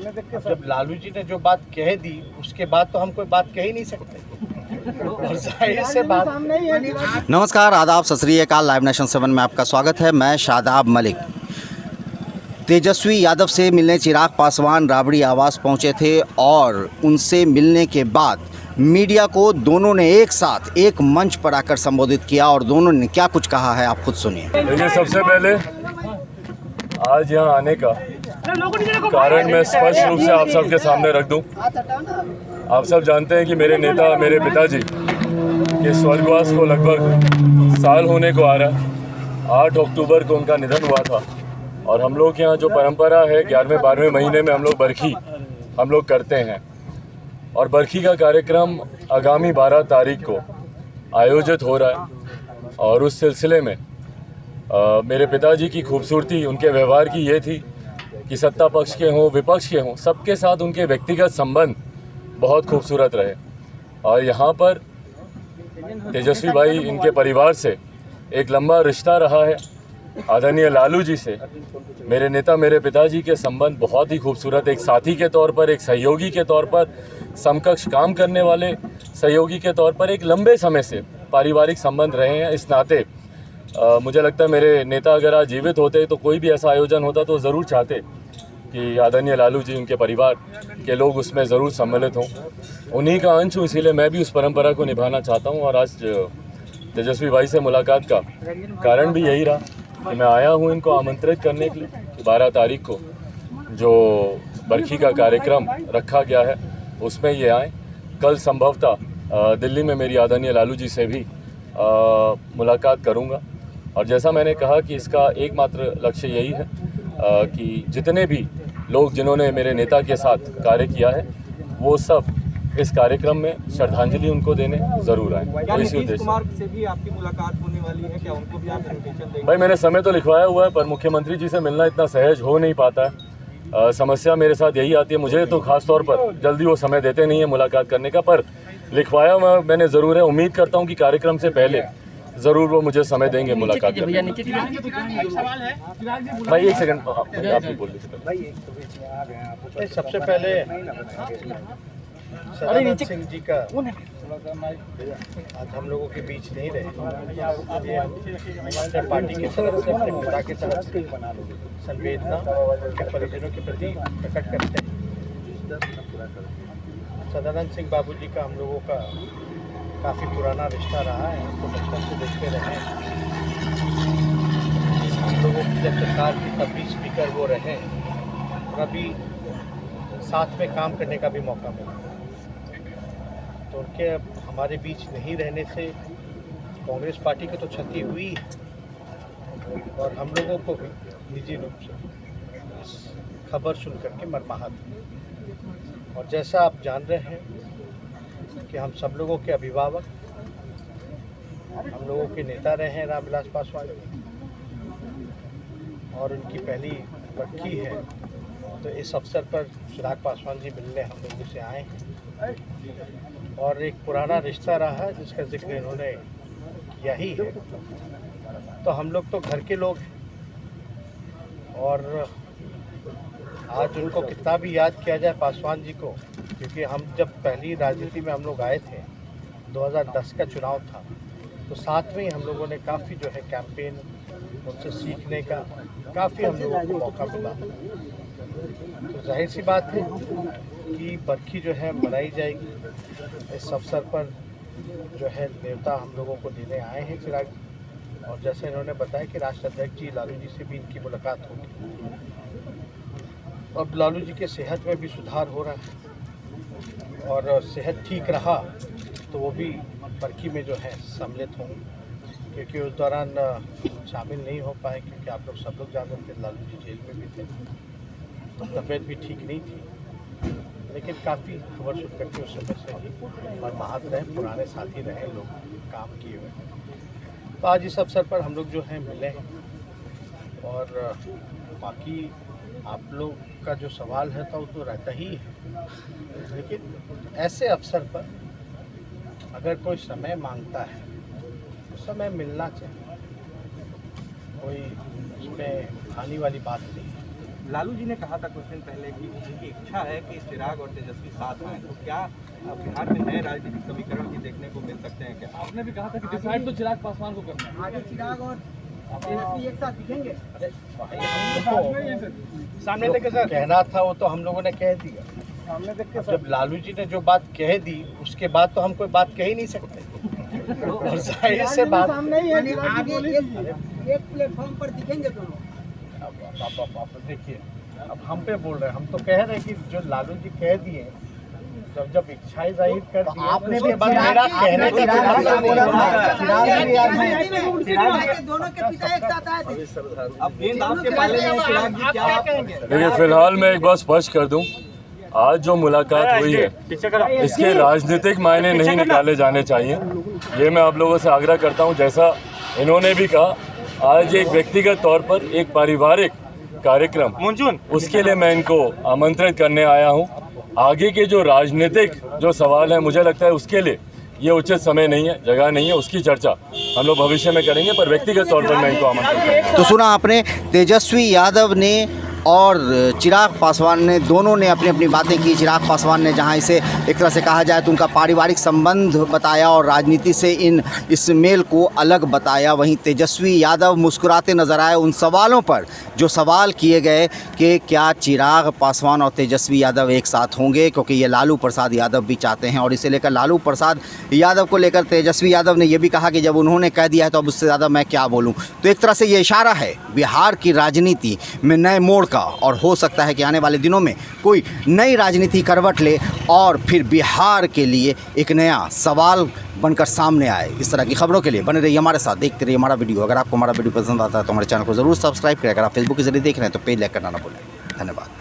जब लालू जी ने जो बात कह दी उसके बाद तो हम कोई बात कह ही नहीं सकते और जाहिर से बात। नमस्कार, आदाब, सत श्री अकाल। लाइव नेशन 7 में आपका स्वागत है। मैं शादाब मलिक। तेजस्वी यादव से मिलने चिराग पासवान राबड़ी आवास पहुंचे थे और उनसे मिलने के बाद मीडिया को दोनों ने एक साथ एक मंच पर आकर संबोधित किया और दोनों ने क्या कुछ कहा है आप खुद सुनिए। देखिए, सबसे पहले आज यहाँ आने का कारण मैं स्पष्ट रूप से आप सबके सामने रख दूं। आप सब जानते हैं कि मेरे नेता, मेरे पिताजी के स्वर्गवास को लगभग साल होने को आ रहा है। 8 अक्टूबर को उनका निधन हुआ था और हम लोग के यहाँ जो परंपरा है 11वें-12वें महीने में हम लोग बरखी करते हैं और बरखी का कार्यक्रम आगामी 12 तारीख को आयोजित हो रहा है। और उस सिलसिले में मेरे पिताजी की खूबसूरती उनके व्यवहार की ये थी कि सत्ता पक्ष के हों, विपक्ष के हों, सबके साथ उनके व्यक्तिगत संबंध बहुत खूबसूरत रहे। और यहाँ पर तेजस्वी भाई, इनके परिवार से एक लंबा रिश्ता रहा है। आदरणीय लालू जी से मेरे नेता, मेरे पिताजी के संबंध बहुत ही खूबसूरत, एक साथी के तौर पर, एक सहयोगी के तौर पर, समकक्ष काम करने वाले सहयोगी के तौर पर एक लंबे समय से पारिवारिक संबंध रहे हैं। इस नाते मुझे लगता है मेरे नेता अगर आज जीवित होते तो कोई भी ऐसा आयोजन होता तो ज़रूर चाहते कि आदरणीय लालू जी, उनके परिवार के लोग उसमें ज़रूर सम्मिलित हों। उन्हीं का अंश हूँ, इसीलिए मैं भी उस परंपरा को निभाना चाहता हूँ। और आज तेजस्वी भाई से मुलाकात का कारण भी यही रहा कि मैं आया हूँ इनको आमंत्रित करने के लिए कि 12 तारीख को जो बरखी का कार्यक्रम रखा गया है उसमें ये आएँ। कल संभवतः दिल्ली में मेरी आदरणीय लालू जी से भी मुलाकात करूँगा। और जैसा मैंने कहा कि इसका एकमात्र लक्ष्य यही है कि जितने भी लोग जिन्होंने मेरे नेता के साथ कार्य किया है वो सब इस कार्यक्रम में श्रद्धांजलि उनको देने ज़रूर आए। तो इसी उद्देश्य से भी आपकी मुलाकात होने वाली है क्या? उनको भी आप इन्विटेशन देंगे? भाई, मैंने समय तो लिखवाया हुआ है पर मुख्यमंत्री जी से मिलना इतना सहज हो नहीं पाता है। समस्या मेरे साथ यही आती है, मुझे तो खास तौर पर जल्दी वो समय देते नहीं है मुलाकात करने का, पर लिखवाया मैंने ज़रूर है। उम्मीद करता हूँ कि कार्यक्रम से पहले ज़रूर वो मुझे समय देंगे मुलाकात करने। भाई एक सेकंड, आप भी बोल लीजिए। सबसे पहले सदानंद सिंह जी का आज हम लोगों के बीच नहीं रहे, अपने पार्टी की तरफ से, अपने पिता की तरफ से संवेदना के परिजनों के प्रति प्रकट करते हैं। सदानंद सिंह बाबू जी का हम लोगों का काफ़ी पुराना रिश्ता रहा है, तो बचपन से देखते रहे। हम लोगों की जब सरकार की तब भी स्पीकर वो रहे और अभी साथ में काम करने का भी मौका मिला। तो उनके हमारे बीच नहीं रहने से कांग्रेस पार्टी की तो क्षति हुई और हम लोगों को भी निजी रूप से इस खबर सुन करके मर्माहत हुई। और जैसा आप जान रहे हैं कि हम सब लोगों के अभिभावक, हम लोगों के नेता रहे हैं रामविलास पासवान और उनकी पहली बरखी है, तो इस अवसर पर चिराग पासवान जी मिलने हम लोगों से आए हैं। और एक पुराना रिश्ता रहा है जिसका जिक्र इन्होंने किया ही है। तो हम लोग तो घर के लोग हैं और आज उनको कितना भी याद किया जाए पासवान जी को, क्योंकि हम जब पहली राजनीति में हम लोग आए थे, 2010 का चुनाव था, तो साथ में ही हम लोगों ने काफ़ी जो है कैंपेन उनसे सीखने का काफ़ी हम लोगों को मौका मिला। तो जाहिर सी बात है कि बरखी जो है मनाई जाएगी। इस अवसर पर जो है न्योता हम लोगों को देने आए हैं चिराग, और जैसे इन्होंने बताया कि राष्ट्र अध्यक्ष जी लालू जी से भी इनकी मुलाकात होगी। अब लालू जी के सेहत में भी सुधार हो रहा है और सेहत ठीक रहा तो वो भी बरखी में जो है सम्मिलित होंगे, क्योंकि उस दौरान शामिल नहीं हो पाए क्योंकि आप लोग सब लोग जानते थे लालू जी जेल में भी थे, तो तबीयत भी ठीक नहीं थी। लेकिन काफ़ी खबर सुन करके उस समय से ही मर्माहत रहे, पुराने साथी रहे, लोग काम किए हुए। तो आज इस अवसर पर हम लोग जो हैं मिले हैं। और बाकी आप लोग का जो सवाल है तो वो तो रहता ही है, लेकिन ऐसे अवसर पर अगर कोई समय मांगता है तो समय मिलना चाहिए, कोई उसमें आने वाली बात नहीं है। लालू जी ने कहा था कुछ दिन पहले कि उनकी इच्छा है कि चिराग और तेजस्वी साथ आए, तो क्या बिहार में नए राजनीतिक समीकरण भी देखने को मिल सकते हैं क्या? आपने भी कहा था कि डिसाइड तो चिराग पासवान को करना है। आगे चिराग और तेजस्वी एक साथ दिखेंगे। सामने देख के सर कहना था वो तो हम लोगों ने कह दिया। सामने देख के जब लालू जी ने जो बात कह दी उसके बाद तो हम कोई बात कह ही नहीं सकते। और जाहिर से बात सामने ही है, आगे एक प्लेटफॉर्म पर दिखेंगे दोनों। आप देखिए, अब हम पे बोल रहे हैं, हम तो कह रहे हैं कि जो लालू जी कह दिए, जब इच्छाएं जाहिर कर दी आपने भी मेरा कहने का दोनों के पिता एक साथ आए थे। अब गेंद आपके पाले में है, चिराग जी क्या आप कहेंगे? देखिए, फिलहाल मैं एक बात स्पष्ट कर दूं, आज जो मुलाकात हुई है इसके राजनीतिक मायने नहीं निकाले जाने चाहिए। ये मैं आप लोगों से आग्रह करता हूं। जैसा इन्होंने भी कहा, आज एक व्यक्तिगत तौर पर एक पारिवारिक कार्यक्रम, उसके लिए मैं इनको आमंत्रित करने आया हूं। आगे के जो राजनीतिक जो सवाल है, मुझे लगता है उसके लिए ये उचित समय नहीं है, जगह नहीं है, उसकी चर्चा हम लोग भविष्य में करेंगे, पर व्यक्तिगत तौर पर मैं इनको आमंत्रित करूँगा। तो सुना आपने, तेजस्वी यादव ने और चिराग पासवान ने दोनों ने अपनी अपनी बातें की। चिराग पासवान ने जहां इसे एक तरह से कहा जाए तो उनका पारिवारिक संबंध बताया और राजनीति से इस मेल को अलग बताया। वहीं तेजस्वी यादव मुस्कुराते नजर आए उन सवालों पर जो सवाल किए गए कि क्या चिराग पासवान और तेजस्वी यादव एक साथ होंगे, क्योंकि ये लालू प्रसाद यादव भी चाहते हैं। और इसे लेकर लालू प्रसाद यादव को लेकर तेजस्वी यादव ने यह भी कहा कि जब उन्होंने कह दिया है तो अब उससे ज़्यादा मैं क्या बोलूँ। तो एक तरह से ये इशारा है बिहार की राजनीति में नए मोड़ का, और हो सकता है कि आने वाले दिनों में कोई नई राजनीति करवट ले और फिर बिहार के लिए एक नया सवाल बनकर सामने आए। इस तरह की खबरों के लिए बने रहिए हमारे साथ, देखते रहिए हमारा वीडियो। अगर आपको हमारा वीडियो पसंद आता है तो हमारे चैनल को जरूर सब्सक्राइब करें। अगर आप फेसबुक के जरिए देख रहे हैं तो पेज लाइक करना ना भूलें। धन्यवाद।